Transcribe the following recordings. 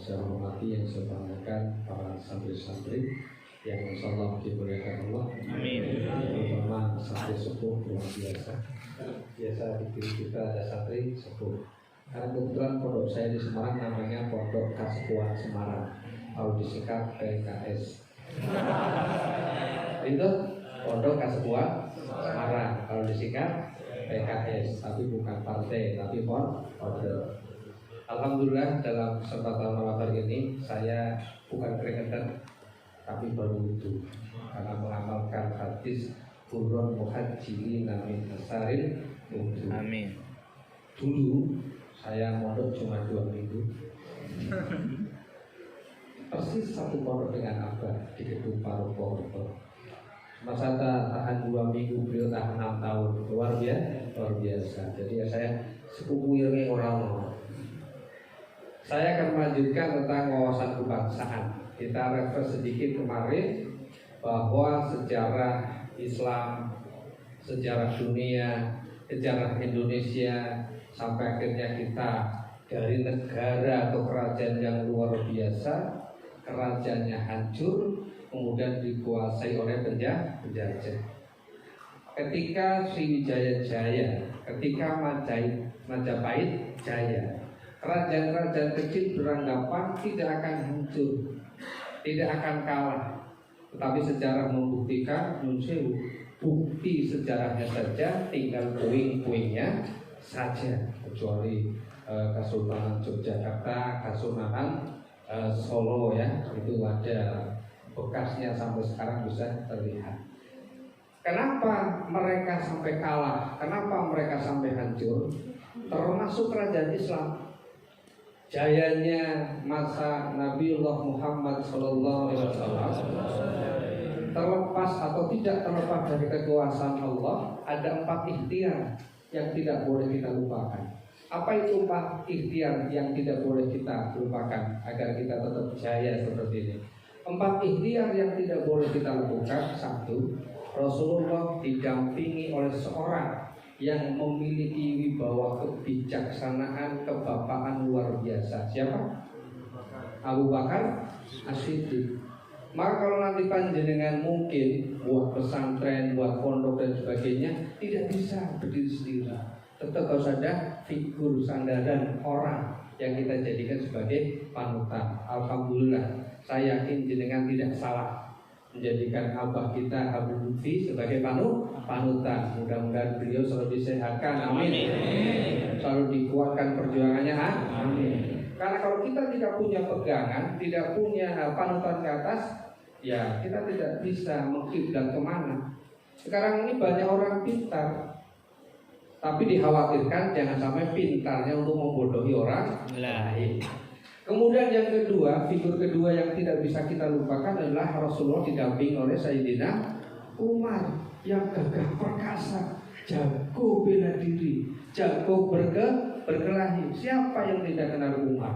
saya hormati, yang saya banggakan para santri-santri yang insyaallah dimuliakan Allah. Amin. Terutama santri sepuh luar biasa. Biasa di diri kita ada santri sepuh. Karena kebetulan pondok saya di Semarang namanya Pondok Kasepuhan Semarang. Kalau disingkat PKS. Itu Pondok Kasepuhan Semarang. Kalau disingkat PKS, tapi bukan partai, tapi pondok. Alhamdulillah dalam kesempatan malam hari ini saya bukan keringetan tapi baru itu karena mengamalkan hadis Qur'an muhajirin min asarin untuk. Amin. Dulu saya mondok cuma 2 minggu. Persis satu pondok dengan Abah di gedung Paropo. Masa tahan 2 minggu, beliau tahan 6 tahun. Luar biasa. Jadi ya saya sepupu ilmu orang. Saya akan melanjutkan tentang wawasan kebangsaan. Kita refer sedikit kemarin bahwa sejarah Islam, sejarah dunia, sejarah Indonesia, sampai akhirnya kita dari negara atau kerajaan yang luar biasa, kerajaannya hancur, kemudian dikuasai oleh penjajah. Ketika Sriwijaya Jaya, ketika Majapahit Jaya, kerajaan-kerajaan kecil beranggapan tidak akan hancur, tidak akan kalah. Tetapi sejarah membuktikan bukti sejarahnya saja, tinggal puing-puingnya saja. Kecuali Kesultanan Yogyakarta, Kesultanan Solo ya, itu ada bekasnya sampai sekarang bisa terlihat. Kenapa mereka sampai kalah? Kenapa mereka sampai hancur? Termasuk kerajaan Islam. Jayanya masa Nabiullah Muhammad SAW, terlepas atau tidak terlepas dari kekuasaan Allah, ada 4 ikhtiar yang tidak boleh kita lupakan. Apa itu 4 ikhtiar yang tidak boleh kita lupakan agar kita tetap jaya seperti ini? 4 ikhtiar yang tidak boleh kita lakukan. 1, Rasulullah didampingi oleh seorang yang memiliki wibawa kebijaksanaan, kebapaan luar biasa. Siapa? Abu Bakar As-Siddiq. Maka kalau nanti panjenengan mungkin buat pesantren, buat pondok dan sebagainya, tidak bisa berdiri sendiri. Tetap harus ada figur sandaran orang yang kita jadikan sebagai panutan. Alhamdulillah, saya yakin jenengan tidak salah menjadikan abah kita Habib Lutfi sebagai panutan. Mudah-mudahan beliau selalu disehatkan, amin. Selalu dikuatkan perjuangannya, amin. Karena kalau kita tidak punya pegangan, tidak punya panutan ke atas, ya kita tidak bisa mengkiblat kemana. Sekarang ini banyak orang pintar, tapi dikhawatirkan jangan sampai pintarnya untuk membodohi orang lain. Kemudian yang kedua, figur kedua yang tidak bisa kita lupakan adalah Rasulullah didampingi oleh Sayyidina Umar yang gagah perkasa, jago bela diri, jago berkelahi. Siapa yang tidak kenal Umar?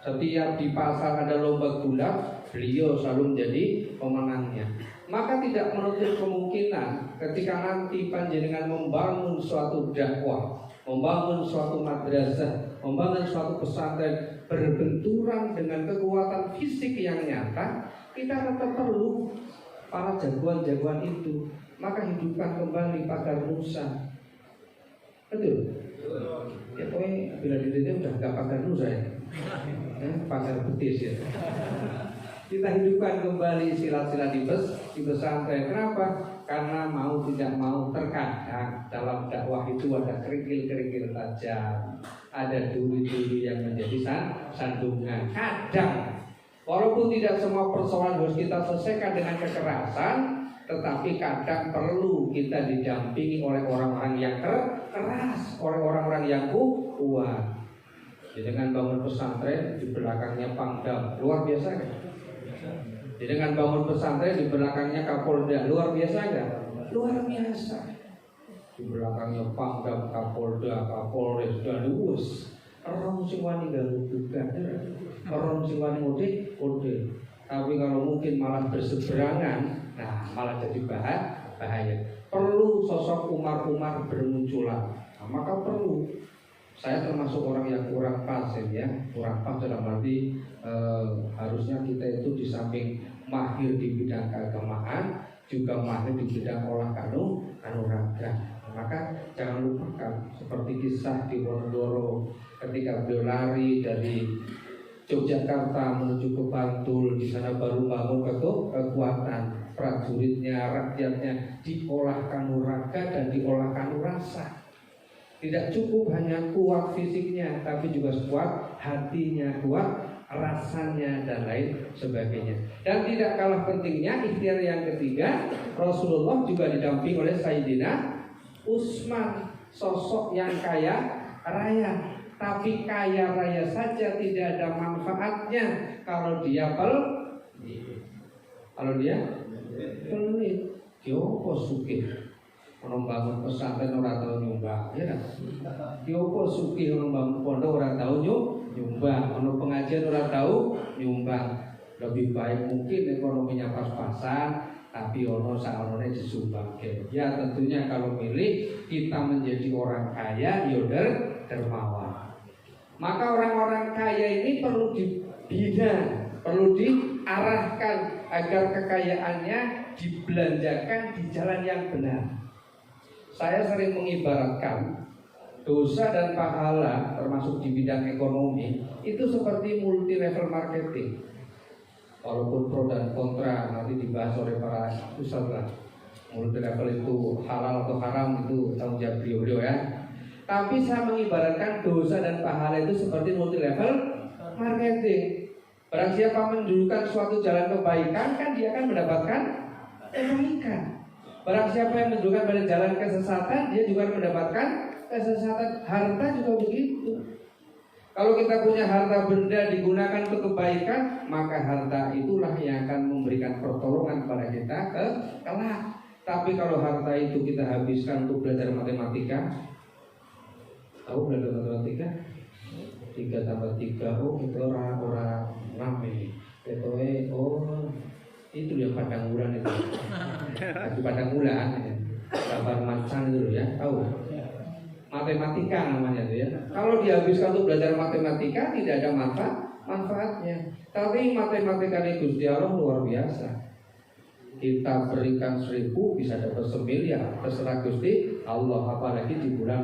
Setiap di pasar ada lomba gula, beliau selalu menjadi pemenangnya. Maka tidak menutup kemungkinan ketika nanti panjenengan membangun suatu dakwah, membangun suatu madrasah, membangun suatu pesantren, berbenturan dengan kekuatan fisik yang nyata, kita tetap perlu para jagoan-jagoan itu. Maka hidupkan kembali pagar Musa. Betul? Ya pokoknya bila dirinya udah gak pagar Musa ya, pagar betis ya. Kita hidupkan kembali silat-silat di pesantren. Kenapa? Karena mau tidak mau terkadang dalam dakwah itu ada kerikil-kerikil tajam, ada duri-duri yang menjadi sandungan. Kadang, walaupun tidak semua persoalan harus kita selesaikan dengan kekerasan, tetapi kadang perlu kita didampingi oleh orang-orang yang keras, oleh orang-orang yang kuat. Dengan bangun pesantren di belakangnya Pangdam, luar biasa kan? Dengan bangun pesantren di belakangnya Kapolda, luar biasa enggak? Luar biasa. Di belakangnya Pangdam, Kapolda, Kapolres, dan luwes. Orang sing wani galugan, orang sing wani ngode. Tapi kalau mungkin malah berseberangan, nah malah jadi bahaya. Perlu sosok Umar bermunculan. Nah, maka perlu Saya termasuk orang yang kurang pas ya, kurang pas dalam arti harusnya kita itu di samping mahir di bidang keagamaan juga mahir di bidang olahraga. Maka jangan lupakan seperti kisah di Wonodolo ketika beliau lari dari Yogyakarta menuju ke Bantul, di sana baru bangun kekuatan prajuritnya, rakyatnya diolah kanuraga dan diolah kanurasa. Tidak cukup hanya kuat fisiknya, tapi juga kuat hatinya, kuat rasanya dan lain sebagainya. Dan tidak kalah pentingnya ikhtiar yang ketiga, Rasulullah juga didampingi oleh Sayyidina Utsman, sosok yang kaya raya. Tapi kaya raya saja tidak ada manfaatnya kalau dia pelit. Yo sugih. Orang bangun pesantren orang tahu nyumbang, ya kan? Diopo sugih orang bangun pondok orang tahu nyumbang, orang pengajian orang tahu nyumbang. Lebih baik mungkin ekonominya pas-pasan, tapi ono saonone disumbang. Ya tentunya kalau milih kita menjadi orang kaya, yaudah dermawan. Maka orang-orang kaya ini perlu dibina, perlu diarahkan agar kekayaannya dibelanjakan di jalan yang benar. Saya sering mengibaratkan dosa dan pahala termasuk di bidang ekonomi itu seperti multi level marketing. Walaupun pro dan kontra nanti dibahas oleh para ustadz lah. Multi level itu halal atau haram itu tanggung jawab beliau ya. Tapi saya mengibaratkan dosa dan pahala itu seperti multi level marketing. Barang siapa menunjukkan suatu jalan kebaikan kan dia akan mendapatkan kebaikan. Barang siapa yang menunjukkan pada jalan kesesatan, dia juga mendapatkan kesesatan. Harta juga begitu. Kalau kita punya harta benda digunakan untuk kebaikan, maka harta itulah yang akan memberikan pertolongan kepada kita kelak. Tapi kalau harta itu kita habiskan untuk belajar matematika, tahu belajar matematika? 3 tambah 3, oh itu orang-orang rame. Itu yang padang bulan itu. Lagi padang bulan ya. Kabar macan itu ya, tahu. Matematika namanya itu ya. Kalau dihabiskan untuk belajar matematika tidak ada manfaatnya. Tapi matematika ini Gusti Allah luar biasa. Kita berikan 1000 bisa dapat 1 miliar. Terserah Gusti Allah, apalagi di bulan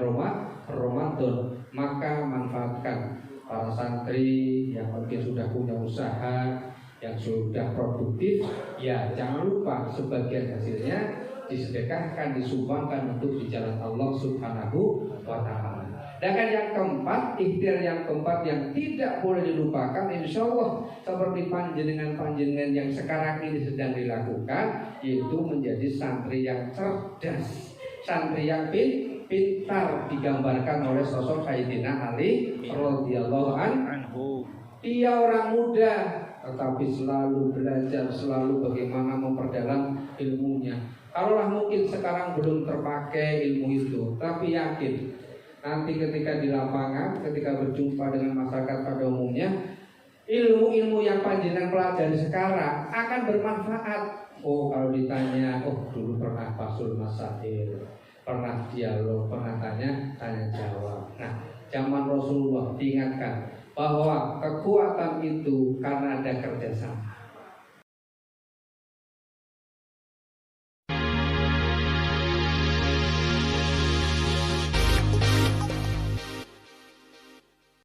Ramadan. Maka manfaatkan para santri yang mungkin sudah punya usaha, yang sudah produktif, ya jangan lupa sebagian hasilnya disedekahkan, disumbangkan untuk di jalan Allah Subhanahu wa Ta'ala. Dan yang keempat, ikhtiar yang keempat yang tidak boleh dilupakan, insya Allah seperti panjenengan yang sekarang ini sedang dilakukan, yaitu menjadi santri yang cerdas, santri yang pintar, digambarkan oleh sosok Sayyidina Ali radhiyallahu anhu. Dia orang muda tetapi selalu belajar, selalu bagaimana memperdalam ilmunya. Kalaulah mungkin sekarang belum terpakai ilmu itu, tapi yakin nanti ketika di lapangan, ketika berjumpa dengan masyarakat pada umumnya, ilmu-ilmu yang panjenengan pelajari sekarang akan bermanfaat. Oh kalau ditanya, oh dulu pernah fasul masail, pernah dialog, pernah tanya jawab. Nah zaman Rasulullah diingatkan bahwa kekuatan itu karena ada kerjasama.